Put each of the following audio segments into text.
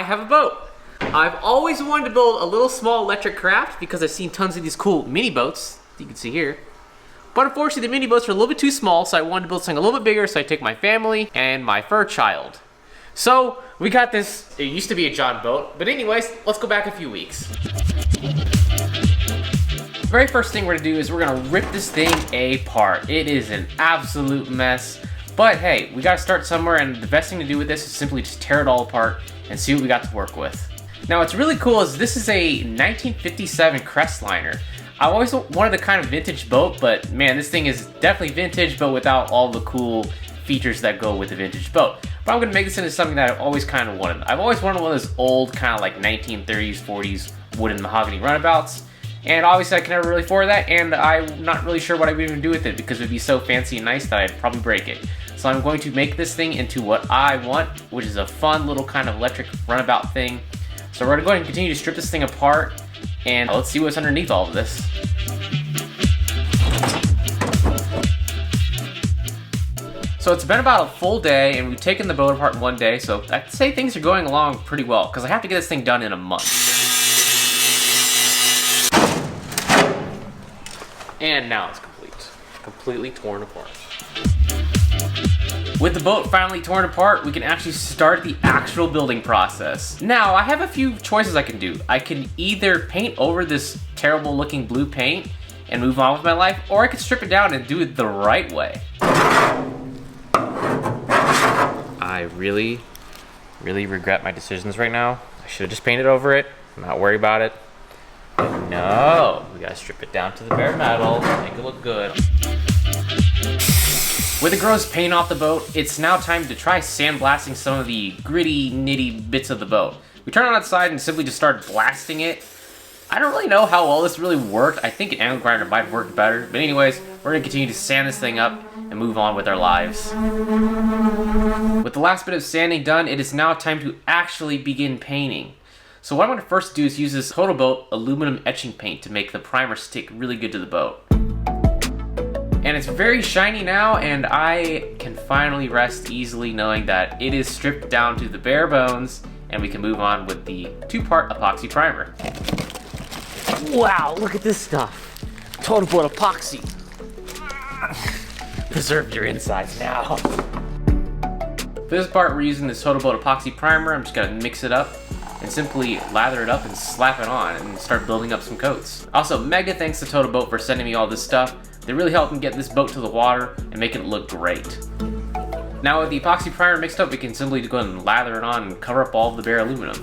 I have a boat. I've always wanted to build a little small electric craft because I've seen tons of these cool mini boats you can see here. But unfortunately the mini boats are a little bit too small, so I wanted to build something a little bit bigger, so I take my family and my fur child. So we got this, it used to be a John boat, but anyways, let's go back a few weeks. The very first thing we're gonna do is we're gonna rip this thing apart. It is an absolute mess, but hey, we gotta start somewhere, and the best thing to do with this is simply just tear it all apart and see what we got to work with. Now what's really cool is this is a 1957 Crestliner. I always wanted a kind of vintage boat, but man, this thing is definitely vintage, but without all the cool features that go with a vintage boat. But I'm gonna make this into something that I've always kind of wanted. I've always wanted one of those old kind of like 1930s, 40s wooden mahogany runabouts. And obviously I can never really afford that, and I'm not really sure what I would even do with it because it would be so fancy and nice that I'd probably break it. So I'm going to make this thing into what I want, which is a fun little kind of electric runabout thing. So we're gonna go ahead and continue to strip this thing apart, and let's see what's underneath all of this. So it's been about a full day, and we've taken the boat apart in one day, so I'd say things are going along pretty well, because I have to get this thing done in a month. And now it's complete. Completely torn apart. With the boat finally torn apart, we can actually start the actual building process. Now, I have a few choices I can do. I can either paint over this terrible looking blue paint and move on with my life, or I could strip it down and do it the right way. I really regret my decisions right now. I should have just painted over it, not worry about it. But no, we gotta strip it down to the bare metal, make it look good. With the gross paint off the boat, it's now time to try sandblasting some of the gritty, nitty bits of the boat. We turn it outside and simply just start blasting it. I don't really know how well this really worked. I think an angle grinder might have worked better. But anyways, we're gonna continue to sand this thing up and move on with our lives. With the last bit of sanding done, it is now time to actually begin painting. So what I'm gonna first do is use this Total Boat aluminum etching paint to make the primer stick really good to the boat. And it's very shiny now, and I can finally rest easily knowing that it is stripped down to the bare bones, and we can move on with the 2-part epoxy primer. Wow, look at this stuff. Total Boat epoxy. Preserve your insides now. For this part, we're using this Total Boat epoxy primer. I'm just gonna mix it up and simply lather it up and slap it on and start building up some coats. Also, mega thanks to Total Boat for sending me all this stuff. They really helped me get this boat to the water and make it look great. Now with the epoxy primer mixed up, we can simply go ahead and lather it on and cover up all of the bare aluminum.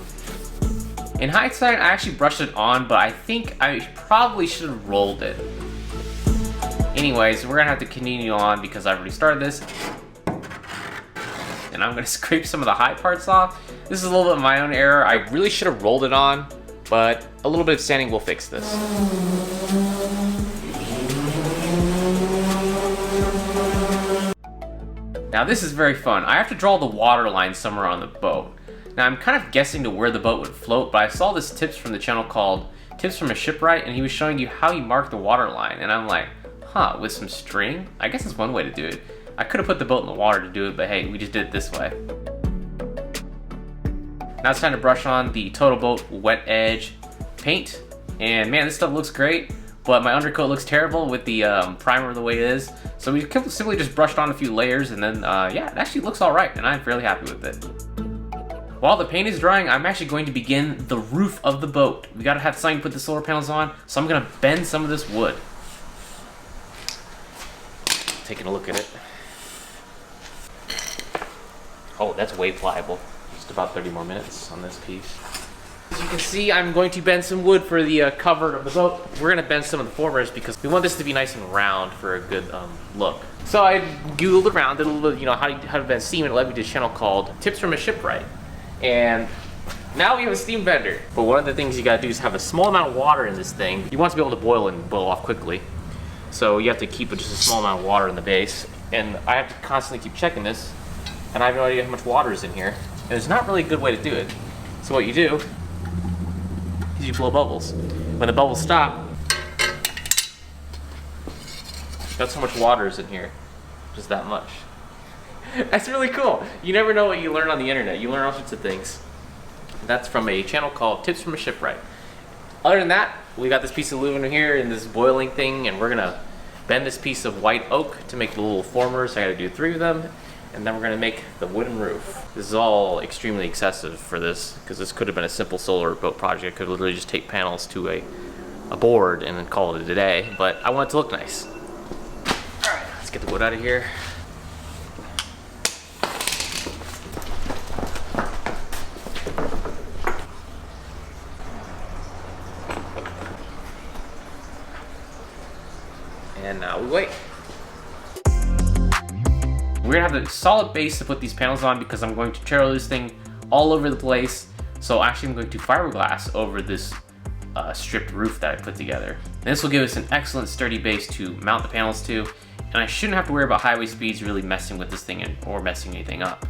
In hindsight, I actually brushed it on, but I think I probably should have rolled it. Anyways, we're gonna have to continue on because I've already started this. And I'm gonna scrape some of the high parts off. This is a little bit of my own error. I really should have rolled it on, but a little bit of sanding will fix this. Now this is very fun. I have to draw the water line somewhere on the boat. Now I'm kind of guessing to where the boat would float, but I saw this tips from the channel called Tips from a Shipwright, and he was showing you how you mark the water line, and I'm like, huh, with some string? I guess that's one way to do it. I could have put the boat in the water to do it, but hey, we just did it this way. Now it's time to brush on the Total Boat wet edge paint, and man, this stuff looks great, but my undercoat looks terrible with the primer the way it is. So we simply just brushed on a few layers, and then yeah, it actually looks all right, and I'm fairly happy with it. While the paint is drying, I'm actually going to begin the roof of the boat. We gotta have something to put the solar panels on, so I'm gonna bend some of this wood. Taking a look at it. Oh, that's way pliable. Just about 30 more minutes on this piece. As you can see, I'm going to bend some wood for the cover of the boat. We're gonna bend some of the formers because we want this to be nice and round for a good look. So I googled around, did a little bit, how to bend steam, and it led me to a channel called Tips from a Shipwright. And now we have a steam bender. But one of the things you gotta do is have a small amount of water in this thing. You want it to be able to boil and boil off quickly. So you have to keep just a small amount of water in the base. And I have to constantly keep checking this, and I have no idea how much water is in here. And there's not really a good way to do it. So what you do is you blow bubbles. When the bubbles stop, that's how much water is in here. Just that much. That's really cool. You never know what you learn on the internet. You learn all sorts of things. That's from a channel called Tips from a Shipwright. Other than that, we got this piece of aluminum here in this boiling thing, and we're gonna bend this piece of white oak to make the little formers. I gotta do 3 of them, and then we're gonna make the wooden roof. This is all extremely excessive for this, because this could have been a simple solar boat project. I could literally just take panels to a board and then call it a day, but I want it to look nice. All right, let's get the wood out of here. And now we wait. We're gonna have a solid base to put these panels on because I'm going to trail this thing all over the place. So actually I'm going to fiberglass over this stripped roof that I put together. And this will give us an excellent sturdy base to mount the panels to, and I shouldn't have to worry about highway speeds really messing with this thing or messing anything up.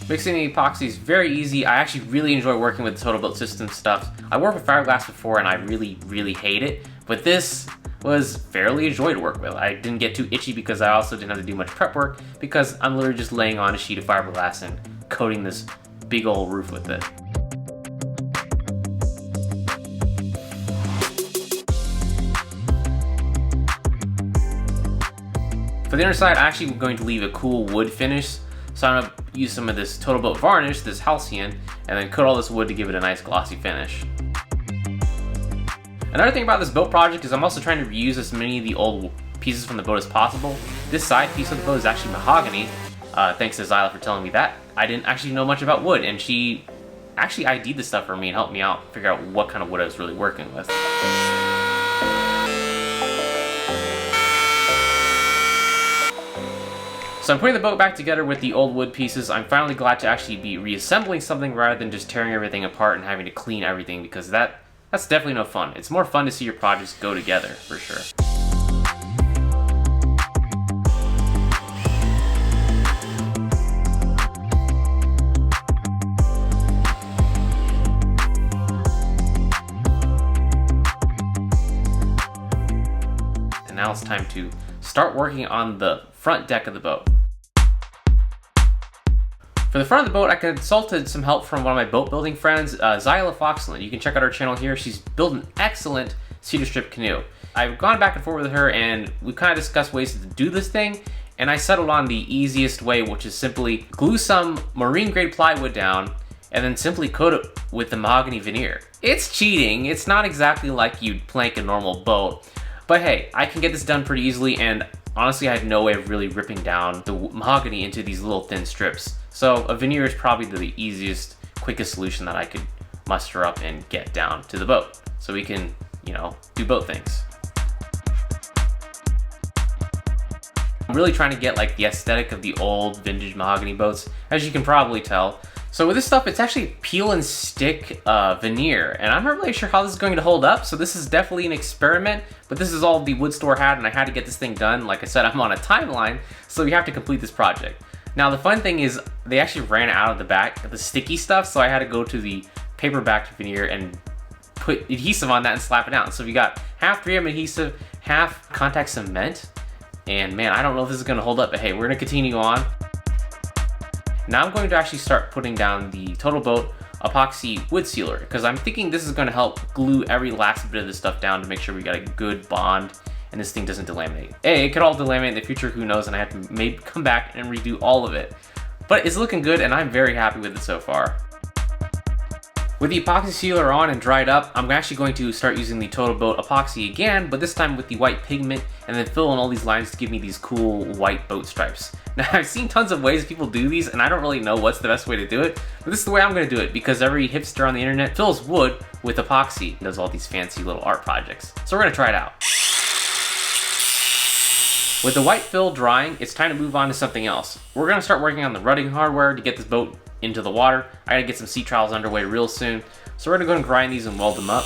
Mixing the epoxy is very easy. I actually really enjoy working with the Total Boat System stuff. I worked with fiberglass before and I really hate it, but this was fairly a joy to work with. I didn't get too itchy because I also didn't have to do much prep work because I'm literally just laying on a sheet of fiberglass and coating this big old roof with it. For the inner side, I actually am going to leave a cool wood finish. So I'm gonna use some of this Total Boat varnish, this halcyon, and then coat all this wood to give it a nice glossy finish. Another thing about this boat project is I'm also trying to reuse as many of the old pieces from the boat as possible. This side piece of the boat is actually mahogany, thanks to Zyla for telling me that. I didn't actually know much about wood, and she actually ID'd this stuff for me and helped me out figure out what kind of wood I was really working with. So I'm putting the boat back together with the old wood pieces. I'm finally glad to actually be reassembling something rather than just tearing everything apart and having to clean everything, because that's definitely no fun. It's more fun to see your projects go together, for sure. And now it's time to start working on the front deck of the boat. For the front of the boat, I consulted some help from one of my boat building friends, Zyla Foxland. You can check out her channel here. She's built an excellent cedar strip canoe. I've gone back and forth with her and we've kind of discussed ways to do this thing, and I settled on the easiest way, which is simply glue some marine grade plywood down and then simply coat it with the mahogany veneer. It's cheating. It's not exactly like you'd plank a normal boat, but hey, I can get this done pretty easily, and honestly, I had no way of really ripping down the mahogany into these little thin strips. So a veneer is probably the easiest, quickest solution that I could muster up and get down to the boat, so we can, you know, do boat things. I'm really trying to get like the aesthetic of the old vintage mahogany boats, as you can probably tell. So with this stuff, it's actually peel and stick veneer, and I'm not really sure how this is going to hold up, so this is definitely an experiment, but this is all the wood store had, and I had to get this thing done. Like I said, I'm on a timeline, so we have to complete this project. Now the fun thing is, they actually ran out of the sticky stuff, so I had to go to the paper backed veneer and put adhesive on that and slap it down. So we got half 3M adhesive, half contact cement, and man, I don't know if this is gonna hold up, but hey, we're gonna continue on. Now I'm going to actually start putting down the Total Boat epoxy wood sealer, because I'm thinking this is going to help glue every last bit of this stuff down to make sure we got a good bond and this thing doesn't delaminate. It could all delaminate in the future, who knows, and I have to maybe come back and redo all of it. But it's looking good and I'm very happy with it so far. With the epoxy sealer on and dried up, I'm actually going to start using the Total Boat epoxy again, but this time with the white pigment, and then fill in all these lines to give me these cool white boat stripes. Now I've seen tons of ways people do these and I don't really know what's the best way to do it, but this is the way I'm going to do it, because every hipster on the internet fills wood with epoxy and does all these fancy little art projects. So we're going to try it out. With the white fill drying, it's time to move on to something else. We're going to start working on the rutting hardware to get this boat into the water. I gotta get some sea trials underway real soon, so we're gonna go ahead and grind these and weld them up.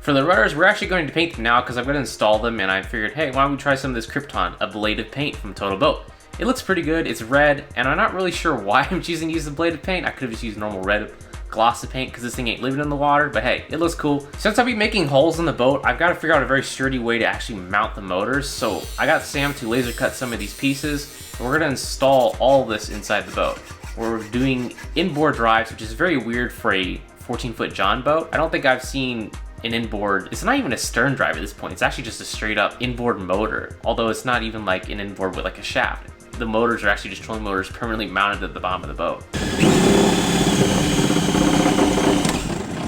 For the rudders, we're actually going to paint them now because I'm going to install them, and I figured, hey, why don't we try some of this Krypton ablative paint from Total Boat. It looks pretty good, it's red, and I'm not really sure why I'm choosing to use ablative paint. I could have just used normal red glossy paint because this thing ain't living in the water, but hey, it looks cool. Since I'll be making holes in the boat, I've got to figure out a very sturdy way to actually mount the motors. So I got Sam to laser cut some of these pieces, and we're gonna install all this inside the boat. We're doing inboard drives, which is very weird for a 14-foot John boat. I don't think I've seen an inboard, it's not even a stern drive at this point, it's actually just a straight up inboard motor, although it's not even like an inboard with like a shaft. The motors are actually just trolling motors permanently mounted at the bottom of the boat.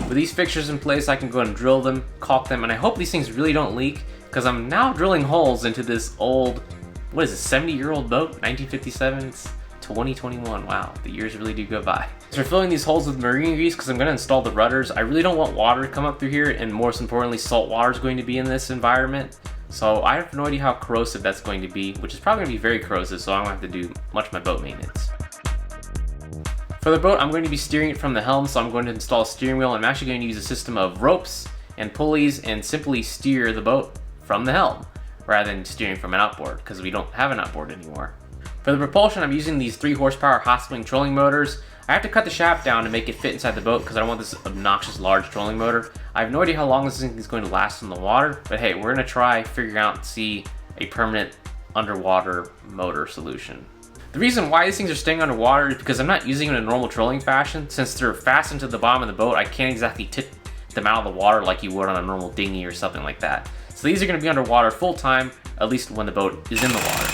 With these fixtures in place, I can go and drill them, caulk them, and I hope these things really don't leak, because I'm now drilling holes into this old, what is it, 70-year-old boat, 1957? It's 2021, wow, the years really do go by. So we're filling these holes with marine grease because I'm going to install the rudders. I really don't want water to come up through here, and most importantly, salt water is going to be in this environment. So I have no idea how corrosive that's going to be, which is probably going to be very corrosive, so I don't have to do much of my boat maintenance. For the boat, I'm going to be steering it from the helm, so I'm going to install a steering wheel. I'm actually going to use a system of ropes and pulleys and simply steer the boat from the helm, rather than steering from an outboard, because we don't have an outboard anymore. For the propulsion, I'm using these 3 horsepower hot swing trolling motors. I have to cut the shaft down to make it fit inside the boat because I don't want this obnoxious large trolling motor. I have no idea how long this thing is going to last in the water, but hey, we're gonna try figuring out and see a permanent underwater motor solution. The reason why these things are staying underwater is because I'm not using them in a normal trolling fashion. Since they're fastened to the bottom of the boat, I can't exactly tip them out of the water like you would on a normal dinghy or something like that. So these are gonna be underwater full time, at least when the boat is in the water.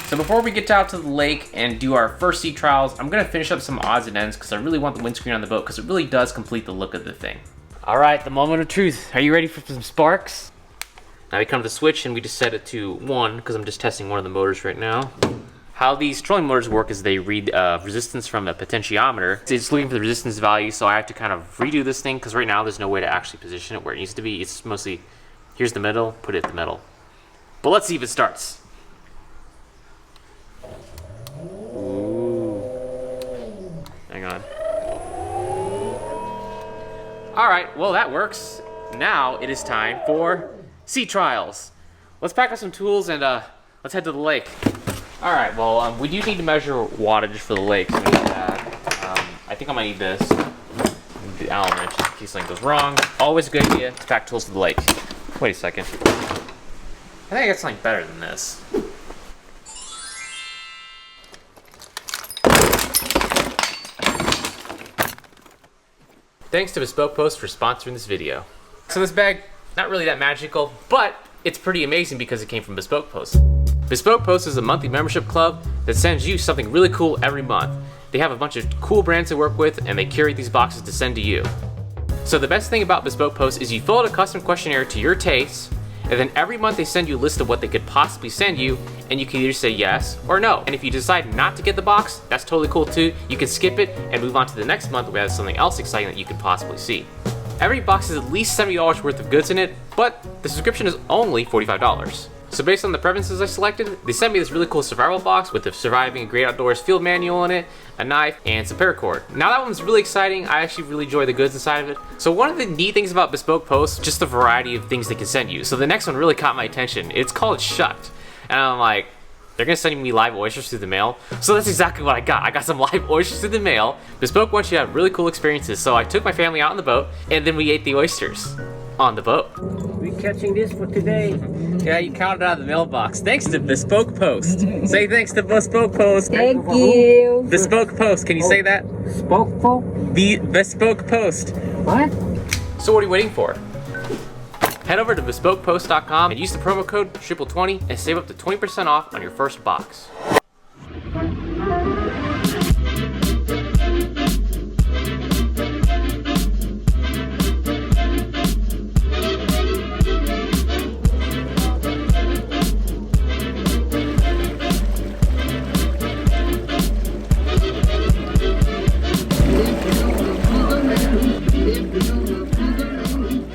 So before we get out to the lake and do our first sea trials, I'm gonna finish up some odds and ends because I really want the windscreen on the boat because it really does complete the look of the thing. All right, the moment of truth. Are you ready for some sparks? Now we come to the switch and we just set it to 1 because I'm just testing one of the motors right now. How these trolling motors work is they read resistance from a potentiometer. It's looking for the resistance value, so I have to kind of redo this thing because right now there's no way to actually position it where it needs to be. It's mostly, here's the middle, put it at the middle. But let's see if it starts. Hang on. All right, well that works. Now it is time for sea trials. Let's pack up some tools and let's head to the lake. All right, well we do need to measure wattage for the lake. So we need that. I think I might need this. The Allen wrench in case something goes wrong. Always a good idea to pack tools to the lake. Wait a second. I think I got something better than this. Thanks to Bespoke Post for sponsoring this video. So this bag, not really that magical, but it's pretty amazing because it came from Bespoke Post. Bespoke Post is a monthly membership club that sends you something really cool every month. They have a bunch of cool brands to work with and they curate these boxes to send to you. So the best thing about Bespoke Post is you fill out a custom questionnaire to your taste, and then every month they send you a list of what they could possibly send you, and you can either say yes or no. And if you decide not to get the box, that's totally cool too. You can skip it and move on to the next month where there's something else exciting that you could possibly see. Every box has at least $70 worth of goods in it, but the subscription is only $45. So based on the preferences I selected, they sent me this really cool survival box with the Surviving a Great Outdoors field manual in it, a knife, and some paracord. Now that one's really exciting. I actually really enjoy the goods inside of it. So one of the neat things about Bespoke Post, just the variety of things they can send you. So the next one really caught my attention. It's called Shucked. And I'm like, they're gonna send me live oysters through the mail. So that's exactly what I got. I got some live oysters through the mail. Bespoke wants you to have really cool experiences. So I took my family out on the boat and then we ate the oysters on the boat. We're catching this for today. Yeah, you counted out of the mailbox. Thanks to Bespoke Post. Say thanks to Bespoke Post. Thank you. Bespoke Post. Can you say that? Bespoke? Bespoke Post. What? So what are you waiting for? Head over to bespokepost.com and use the promo code Sripol20 and save up to 20% off on your first box.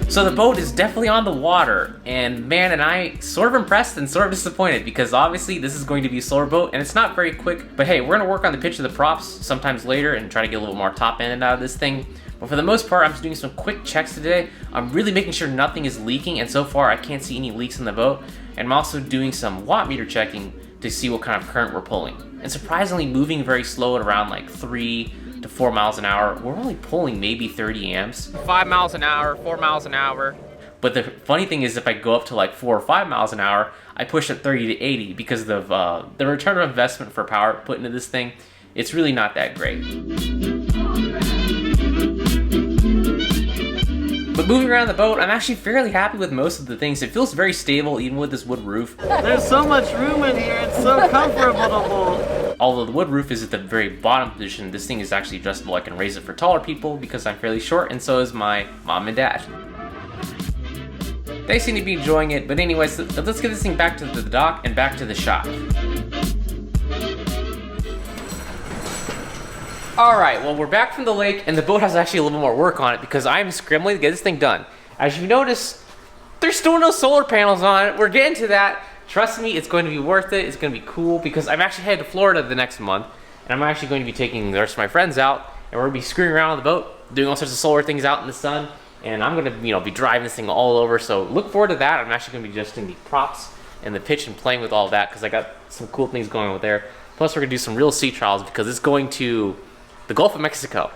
So the boat is definitely on the water, and man, and I sort of impressed and sort of disappointed because obviously this is going to be a slower boat and it's not very quick, but hey, we're gonna work on the pitch of the props sometimes later and try to get a little more top end out of this thing. But for the most part, I'm just doing some quick checks today. I'm really making sure nothing is leaking, and so far I can't see any leaks in the boat. And I'm also doing some watt meter checking to see what kind of current we're pulling. And surprisingly moving very slow at around like 3 to 4 miles an hour, we're only pulling maybe 30 amps. 5 miles an hour, 4 miles an hour. But the funny thing is, if I go up to like 4 or 5 miles an hour, I push it 30 to 80 because of the return of investment for power put into this thing. It's really not that great. But moving around the boat, I'm actually fairly happy with most of the things. It feels very stable even with this wood roof. There's so much room in here, it's so comfortable. Although the wood roof is at the very bottom position, this thing is actually adjustable. I can raise it for taller people because I'm fairly short, and so is my mom and dad. They seem to be enjoying it, but anyways, let's get this thing back to the dock and back to the shop. Alright, well we're back from the lake, and the boat has actually a little more work on it because I'm scrambling to get this thing done. As you notice, there's still no solar panels on it. We're getting to that. Trust me, it's going to be worth it. It's going to be cool because I'm actually headed to Florida the next month, and I'm actually going to be taking the rest of my friends out, and we're going to be screwing around on the boat, doing all sorts of solar things out in the sun, and I'm going to, be driving this thing all over, so look forward to that. I'm actually going to be adjusting the props and the pitch and playing with all that because I got some cool things going on there. Plus, we're going to do some real sea trials because it's going to the Gulf of Mexico.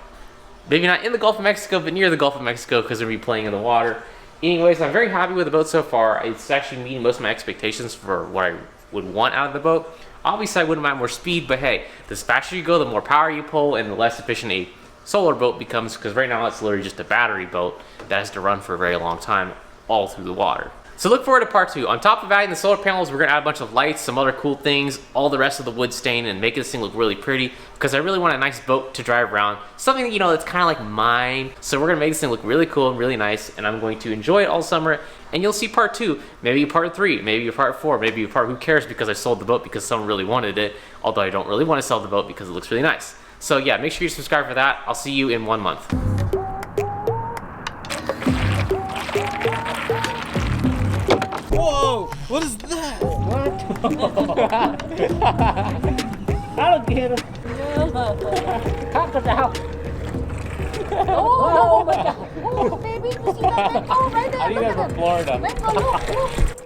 Maybe not in the Gulf of Mexico, but near the Gulf of Mexico because we're going to be playing in the water. Anyways, I'm very happy with the boat so far. It's actually meeting most of my expectations for what I would want out of the boat. Obviously, I wouldn't mind more speed, but hey, the faster you go, the more power you pull, and the less efficient a solar boat becomes, because right now it's literally just a battery boat that has to run for a very long time all through the water. So look forward to part 2. On top of adding the solar panels, we're gonna add a bunch of lights, some other cool things, all the rest of the wood stain, and make this thing look really pretty, because I really want a nice boat to drive around. Something that, that's kind of like mine. So we're gonna make this thing look really cool and really nice, and I'm going to enjoy it all summer, and you'll see part 2, maybe part 3, maybe part 4, maybe part who cares because I sold the boat because someone really wanted it, although I don't really want to sell the boat because it looks really nice. So yeah, make sure you subscribe for that. I'll see you in 1 month. Whoa, what is that? I don't get him. Crocodile. Oh my God. Oh, baby, you see that? Oh, right there. I think Look that's at from him. Florida. Look, look, look.